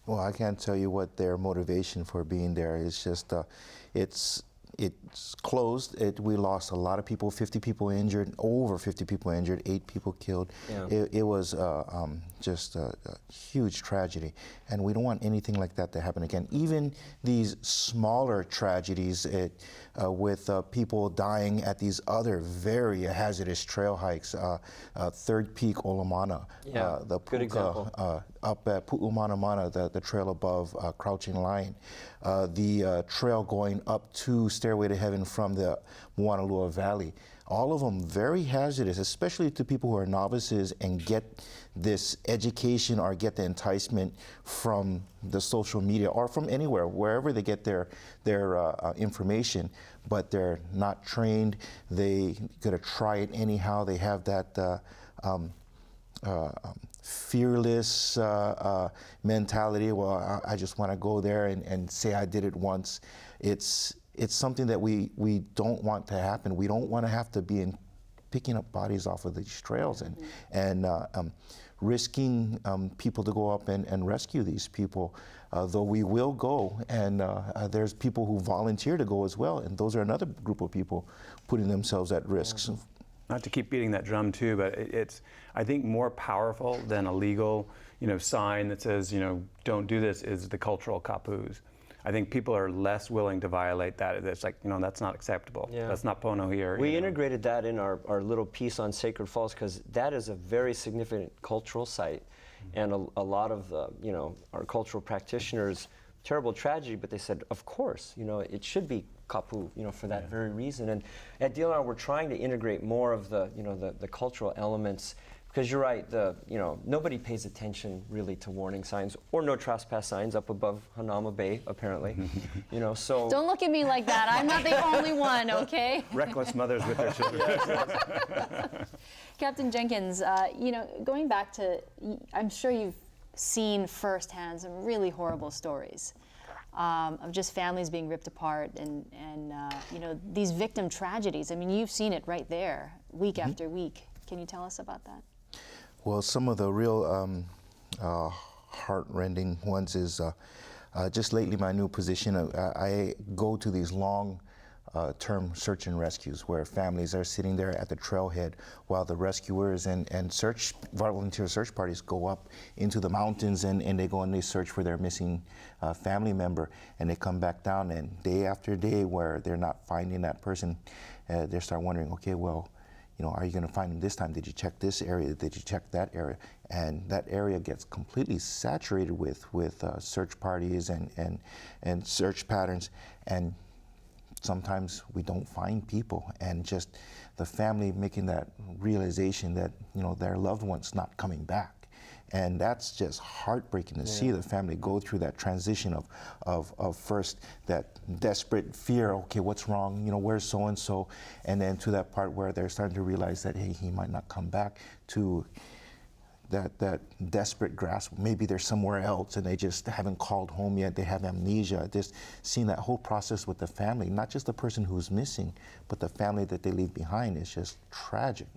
A: Well,
C: I can't tell you what their motivation for being there is. Just it's closed. We lost a lot of people, 50 people injured, over 50 people injured, 8 people killed.
D: Yeah.
C: It was just a huge tragedy, and we don't want anything like that to happen again. Even these smaller tragedies with people dying at these other very hazardous trail hikes, Third Peak Olomana,
D: Yeah,
C: the
D: good example.
C: up at Pu'umanamana, the trail above Crouching Lion, the trail going up to Stairway to Heaven from the Moanalua Valley. All of them very hazardous, especially to people who are novices and get this education or get the enticement from the social media or from anywhere, wherever they get their information, but they're not trained. They gotta try it anyhow. They have that fearless mentality. Well, I just want to go there and say I did it once. It's something that we don't want to happen. We don't want to have to be picking up bodies off of these trails and risking people to go up and rescue these people. Though we will go, and there's people who volunteer to go as well, and those are another group of people putting themselves at risk. So,
E: not to keep beating that drum too, but it's, I think, more powerful than a legal, sign that says, don't do this, is the cultural kapus. I think people are less willing to violate that. It's like, that's not acceptable.
D: Yeah.
E: That's not pono here.
D: We integrated that in our little piece on Sacred Falls because that is a very significant cultural site. And a lot of the, our cultural practitioners, terrible tragedy, but they said, of course, it should be kapu, for that very reason. And at DLR, we're trying to integrate more of the, the cultural elements, because you're right, nobody pays attention really to warning signs or no trespass signs up above Hanauma Bay, apparently. So
A: Don't look at me like that. I'm not the only one, okay?
E: Reckless mothers with their children.
A: Captain Jenkins, going back to, I'm sure you've seen firsthand some really horrible stories of just families being ripped apart and these victim tragedies. I mean, you've seen it right there, week after week. Can you tell us about that?
C: well, some of the real heart-rending ones is just lately my new position. I go to these long term search and rescues where families are sitting there at the trailhead while the rescuers and volunteer search parties go up into the mountains and they go and they search for their missing family member, and they come back down, and day after day where they're not finding that person, they start wondering, okay, well, you know, are you going to find them this time? Did you check this area? Did you check that area? And that area gets completely saturated with search parties and search patterns, and sometimes we don't find people, and just the family making that realization that, you know, their loved one's not coming back. And that's just heartbreaking to see the family go through that transition of first that desperate fear, okay, what's wrong, you know, where's so-and-so, and then to that part where they're starting to realize that, hey, he might not come back, to that desperate grasp, maybe they're somewhere else and they just haven't called home yet, they have amnesia. Just seeing that whole process with the family, not just the person who's missing, but the family that they leave behind, is just tragic.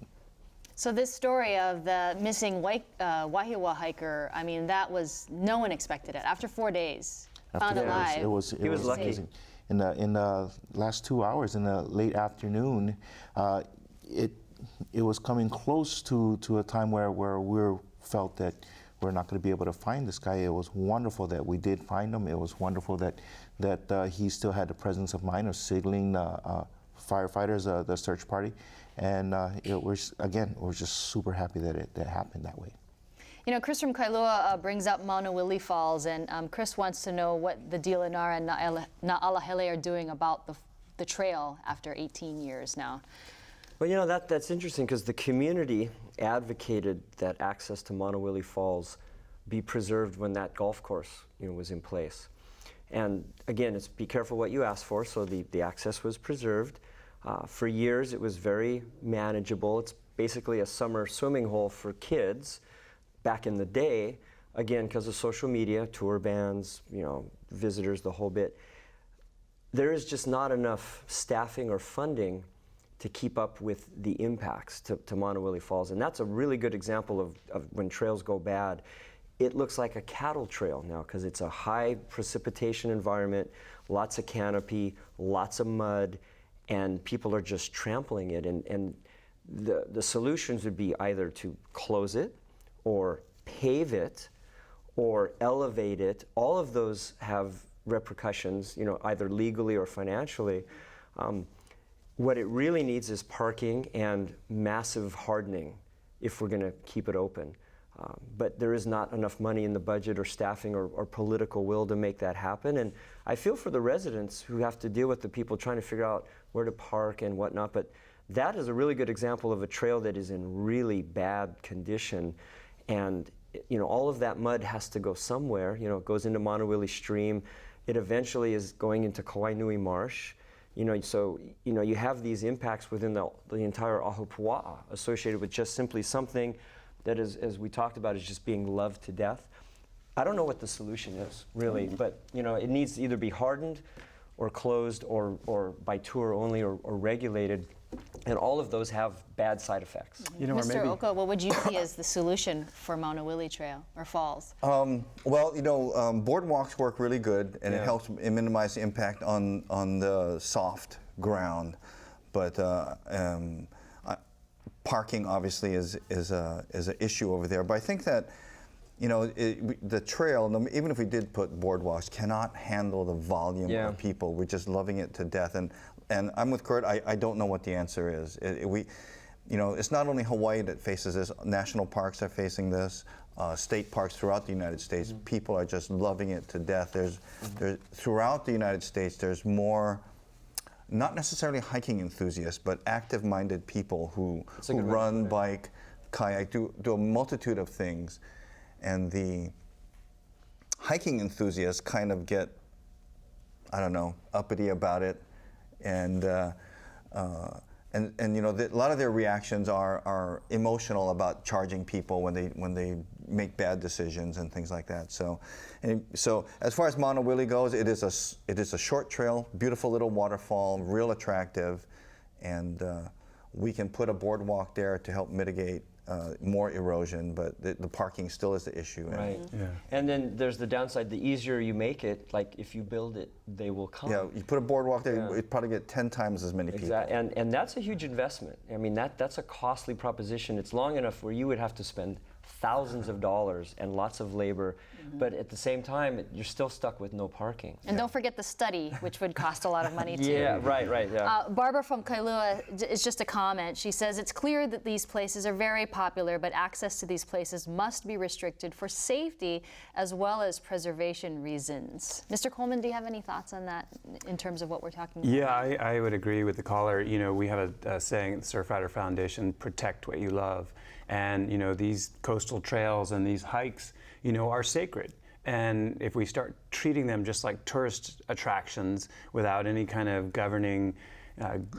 A: So this story of the missing Wahiawa hiker, I mean, that was, no one expected it. After 4 days, found alive.
C: It was
D: lucky.
C: amazing. In the last 2 hours, in the late afternoon, it was coming close to a time where we felt that we're not going to be able to find this guy. It was wonderful that we did find him. It was wonderful that he still had the presence of mind of signaling firefighters, the search party. And we're just super happy that it happened that way.
A: You know, Chris from Kailua brings up Mauna Willie Falls, and Chris wants to know what the DLNR and Na'alahele are doing about the trail after 18 years now.
D: Well, you know, that's interesting, because the community advocated that access to Mauna Willie Falls be preserved when that golf course, you know, was in place. And again, it's be careful what you ask for, so the access was preserved. For years, it was very manageable. It's basically a summer swimming hole for kids back in the day, again, because of social media, tour bands, you know, visitors, the whole bit. There is just not enough staffing or funding to keep up with the impacts to Mauna Willie Falls. And that's a really good example of when trails go bad. it looks like a cattle trail now because it's a high precipitation environment, lots of canopy, lots of mud, and people are just trampling it. And the solutions would be either to close it or pave it or elevate it. All of those have repercussions, either legally or financially. What it really needs is parking and massive hardening if we're going to keep it open. But there is not enough money in the budget or staffing or political will to make that happen. And I feel for the residents who have to deal with the people trying to figure out where to park and whatnot. But that is a really good example of a trail that is in really bad condition. And all of that mud has to go somewhere. It goes into Mahealani Stream. It eventually is going into Kauai Nui Marsh. So you have these impacts within the entire Ahupua'a associated with just simply something that is, as we talked about, is just being loved to death. I don't know what the solution is, really, but it needs to either be hardened or closed or by tour only or regulated. And all of those have bad side effects.
A: Mr. Oka, what would you see as the solution for Maunawili Trail or Falls?
B: Boardwalks work really good, and it helps minimize the impact on the soft ground. But parking obviously is an issue over there. But I think that the trail, even if we did put boardwalks, cannot handle the volume of people. We're just loving it to death. And I'm with Kurt. I don't know what the answer is. It's not only Hawaii that faces this. National parks are facing this. State parks throughout the United States. People are just loving it to death. There's throughout the United States, there's more, not necessarily hiking enthusiasts, but active-minded people who run, bike, kayak, do a multitude of things. And the hiking enthusiasts kind of get, uppity about it. And a lot of their reactions are emotional about charging people when they make bad decisions and things like that. So as far as Maunawili goes, it is a short trail, beautiful little waterfall, real attractive, and we can put a boardwalk there to help mitigate more erosion, but the parking still is the issue.
D: Right. Yeah. And then there's the downside. The easier you make it, like if you build it, they will come.
B: Yeah, you put a boardwalk there, you'd probably get 10 times as many people.
D: And that's a huge investment. I mean, that's a costly proposition. It's long enough where you would have to spend thousands of dollars and lots of labor, but at the same time, you're still stuck with no parking.
A: And don't forget the study, which would cost a lot of money too.
D: Yeah, right, yeah.
A: Barbara from Kailua is just a comment. She says, it's clear that these places are very popular, but access to these places must be restricted for safety as well as preservation reasons. Mr. Coleman, do you have any thoughts on that in terms of what we're talking about?
E: Yeah, I would agree with the caller. We have a saying at the Surfrider Foundation, protect what you love. And these coastal trails and these hikes, are sacred. And if we start treating them just like tourist attractions without any kind of governing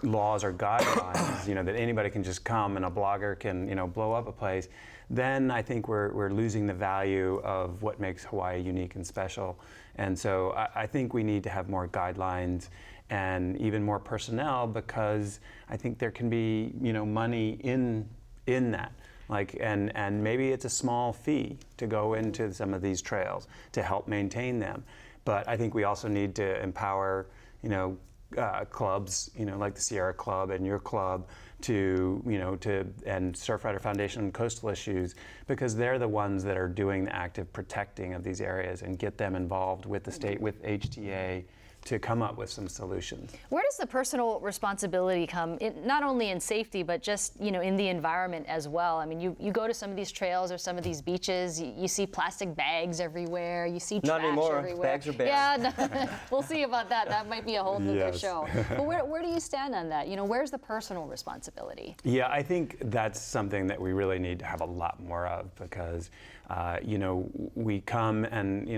E: laws or guidelines, that anybody can just come and a blogger can, blow up a place, then I think we're losing the value of what makes Hawaii unique and special. And so I think we need to have more guidelines and even more personnel, because I think there can be, money in that. And maybe it's a small fee to go into some of these trails to help maintain them. But I think we also need to empower, clubs, like the Sierra Club and your club and Surfrider Foundation on coastal issues, because they're the ones that are doing the active protecting of these areas, and get them involved with the state, with HTA, to come up with some solutions.
A: Where does the personal responsibility come, not only in safety, but just in the environment as well? I mean, you go to some of these trails or some of these beaches, you see plastic bags everywhere, you see trash
D: everywhere.
A: Not anymore.
D: Bags are banned.
A: Yeah, no, we'll see about that. That might be a whole nother show. But where do you stand on that? Where's the personal responsibility?
E: Yeah, I think that's something that we really need to have a lot more of, because we come and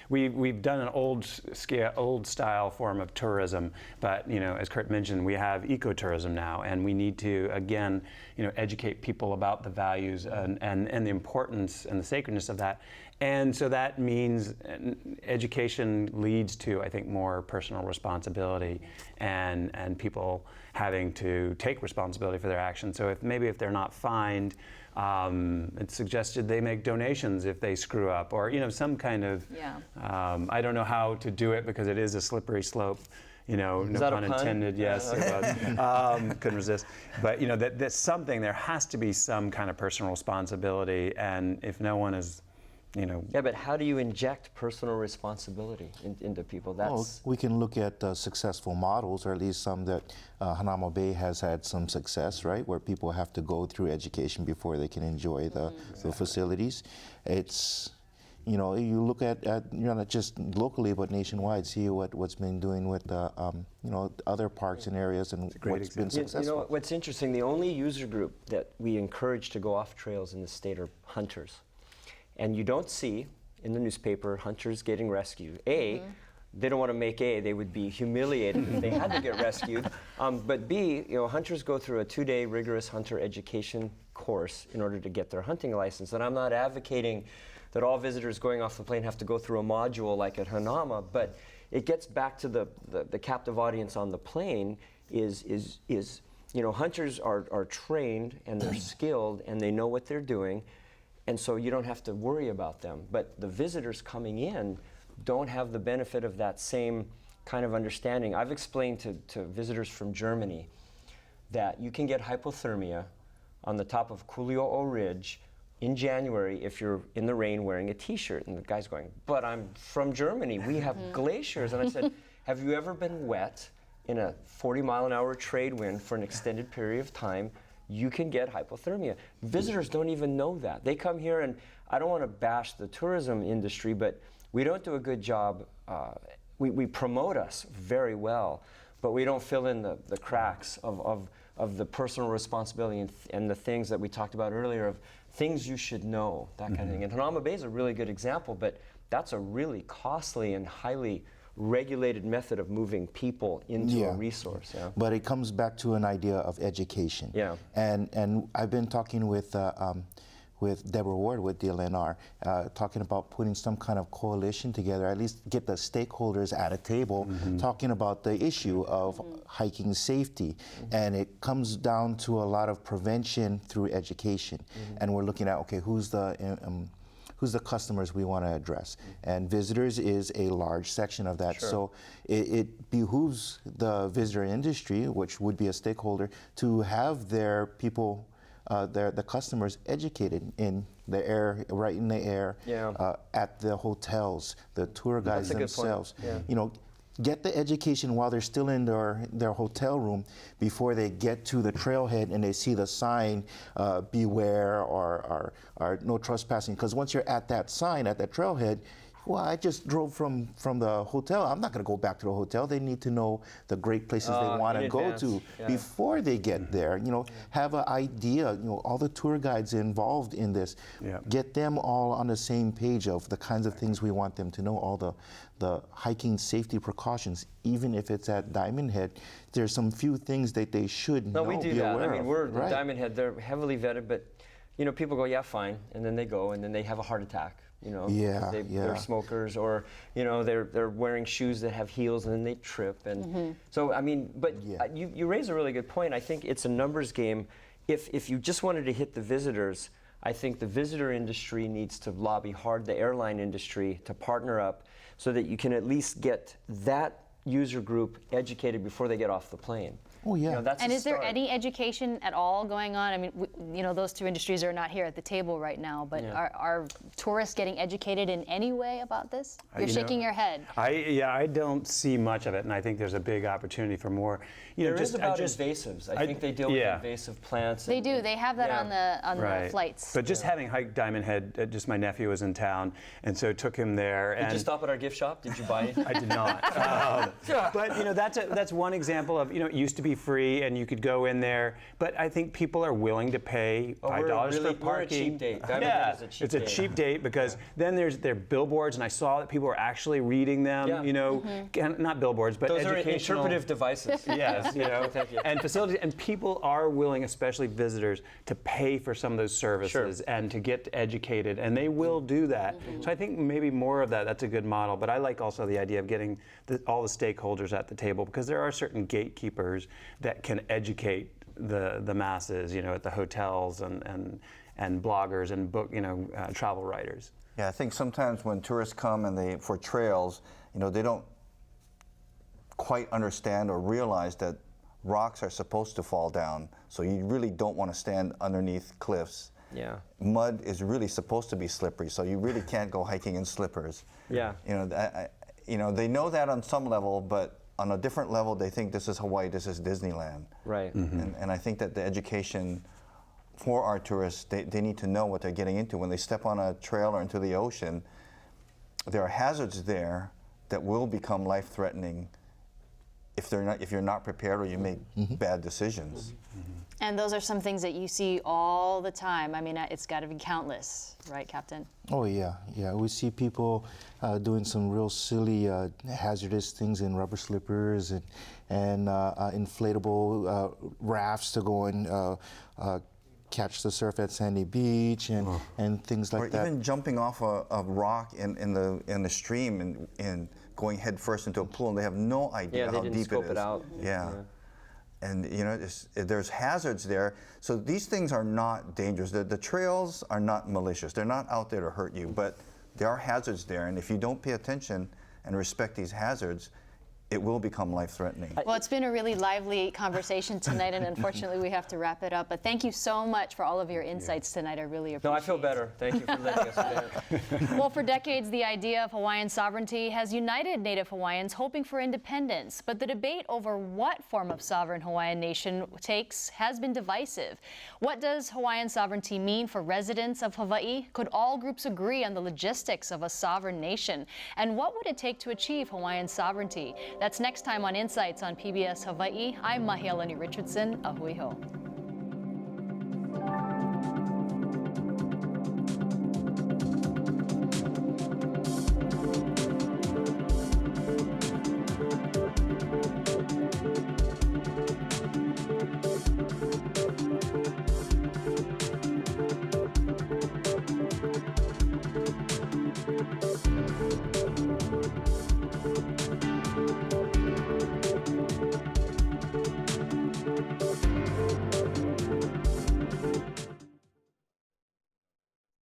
E: we've done an old style form of tourism, but as Kurt mentioned, we have ecotourism now, and we need to again educate people about the values and the importance and the sacredness of that, And so that means education leads to, I think, more personal responsibility and people having to take responsibility for their actions. So if they're not fined, it's suggested they make donations if they screw up, or some kind of.
A: Yeah.
E: I don't know how to do it because it is a slippery slope. No pun intended. Yes, it was. Couldn't resist. But that's something. There has to be some kind of personal responsibility, and if no one is.
D: Yeah, but how do you inject personal responsibility into people? That's
C: we can look at successful models, or at least some that Hanauma Bay has had some success, right? Where people have to go through education before they can enjoy the facilities. It's, you look at not just locally but nationwide, see what's been doing with other parks and areas and what's been successful.
D: What's interesting, the only user group that we encourage to go off trails in the state are hunters. And you don't see in the newspaper hunters getting rescued. They don't want to make they would be humiliated if they had to get rescued. But B, hunters go through a 2-day rigorous hunter education course in order to get their hunting license. And I'm not advocating that all visitors going off the plane have to go through a module like at Hanauma, but it gets back to the captive audience on the plane is hunters are trained and they're skilled and they know what they're doing. And so you don't have to worry about them. But the visitors coming in don't have the benefit of that same kind of understanding. I've explained to visitors from Germany that you can get hypothermia on the top of Kuli'o'o Ridge in January if you're in the rain wearing a t-shirt. And the guy's going, but I'm from Germany, we have glaciers. And I said, have you ever been wet in a 40-mile-an-hour trade wind for an extended period of time? You can get hypothermia. Visitors don't even know that. They come here, and I don't want to bash the tourism industry, but we don't do a good job. We promote us very well, but we don't fill in the cracks of the personal responsibility and the things that we talked about earlier, of things you should know, that kind of thing. And Hanauma Bay is a really good example, but that's a really costly and highly regulated method of moving people into a resource. Yeah.
C: But it comes back to an idea of education.
D: Yeah.
C: And I've been talking with Deborah Ward with DLNR, talking about putting some kind of coalition together, at least get the stakeholders at a table talking about the issue of hiking safety. And it comes down to a lot of prevention through education. And we're looking at, okay, who's the customers we want to address. And visitors is a large section of that.
D: Sure.
C: So it behooves the visitor industry, which would be a stakeholder, to have their people, the customers educated in the air, right in the air, at the hotels, the tour guides themselves. Get the education while they're still in their hotel room before they get to the trailhead and they see the sign, beware or no trespassing. Because once you're at that sign, at that trailhead, well, I just drove from the hotel. I'm not going to go back to the hotel. They need to know the great places they want to go to before they get there. Have an idea. All the tour guides involved in this, get them all on the same page of the kinds of things we want them to know. All the hiking safety precautions, even if it's at Diamond Head, there's some few things that they should know.
D: We do
C: be
D: that.
C: aware
D: I mean,
C: of.
D: we're the Diamond Head. They're heavily vetted, but people go, yeah, fine, and then they go, and then they have a heart attack. They're smokers, or they're wearing shoes that have heels and then they trip, and so I mean, but you raise a really good point. I think it's a numbers game. If you just wanted to hit the visitors, I think the visitor industry needs to lobby hard, the airline industry, to partner up so that you can at least get that user group educated before they get off the plane.
C: Oh yeah.
A: And is there any education at all going on? I mean, those two industries are not here at the table right now, but are tourists getting educated in any way about this? You're shaking your head.
E: I don't see much of it, and I think there's a big opportunity for more.
D: There is about invasives. I think they deal with invasive plants.
A: They do. They have that on the flights.
E: But just having hiked Diamond Head, just my nephew was in town, and so took him there.
D: Did you stop at our gift shop? Did you buy it?
E: I did not. But that's one example of it used to be be free, and you could go in there. But I think people are willing to pay $5 for parking.
D: We're a cheap date.
E: Yeah, it's a cheap date because then there are billboards, and I saw that people are actually reading them.
D: Yeah.
E: You know, not billboards, but
D: those
E: educational.
D: are interpretive devices.
E: Yes, you know, and facilities, and people are willing, especially visitors, to pay for some of those services and to get educated, and they will do that. So I think maybe more of that. That's a good model. But I like also the idea of getting all the stakeholders at the table, because there are certain gatekeepers that can educate the masses, you know, at the hotels and bloggers and travel writers.
B: Yeah, I think sometimes when tourists come and for trails, you know, they don't quite understand or realize that rocks are supposed to fall down. So you really don't want to stand underneath cliffs.
D: Yeah.
B: Mud is really supposed to be slippery, so you really can't go hiking in slippers.
D: Yeah.
B: You know, they know that on some level, but on a different level, they think this is Hawaii, this is Disneyland.
D: Right.
B: And I think that the education for our tourists, they need to know what they're getting into. When they step on a trail or into the ocean, there are hazards there that will become life-threatening if you're not prepared or you make bad decisions.
A: And those are some things that you see all the time. I mean, it's got to be countless, right, Captain?
C: Oh yeah. We see people doing some real silly, hazardous things in rubber slippers and inflatable rafts to go and catch the surf at Sandy Beach and things like that.
B: Or even jumping off a rock in the stream and going head first into a pool, and they have no idea how deep it is.
D: Yeah, they didn't scope it out.
B: Yeah. And you know, there's hazards there. So these things are not dangerous. The trails are not malicious. They're not out there to hurt you, but there are hazards there. And if you don't pay attention and respect these hazards, it will become life-threatening.
A: Well, it's been a really lively conversation tonight, and unfortunately we have to wrap it up. But thank you so much for all of your insights tonight. I really appreciate it.
D: No, I feel better. Thank you for letting us in.
A: Well, for decades, the idea of Hawaiian sovereignty has united Native Hawaiians hoping for independence. But the debate over what form of sovereign Hawaiian nation takes has been divisive. What does Hawaiian sovereignty mean for residents of Hawaii? Could all groups agree on the logistics of a sovereign nation? And what would it take to achieve Hawaiian sovereignty? That's next time on Insights on PBS Hawaii. I'm Mahealani Richardson. Ahui ho.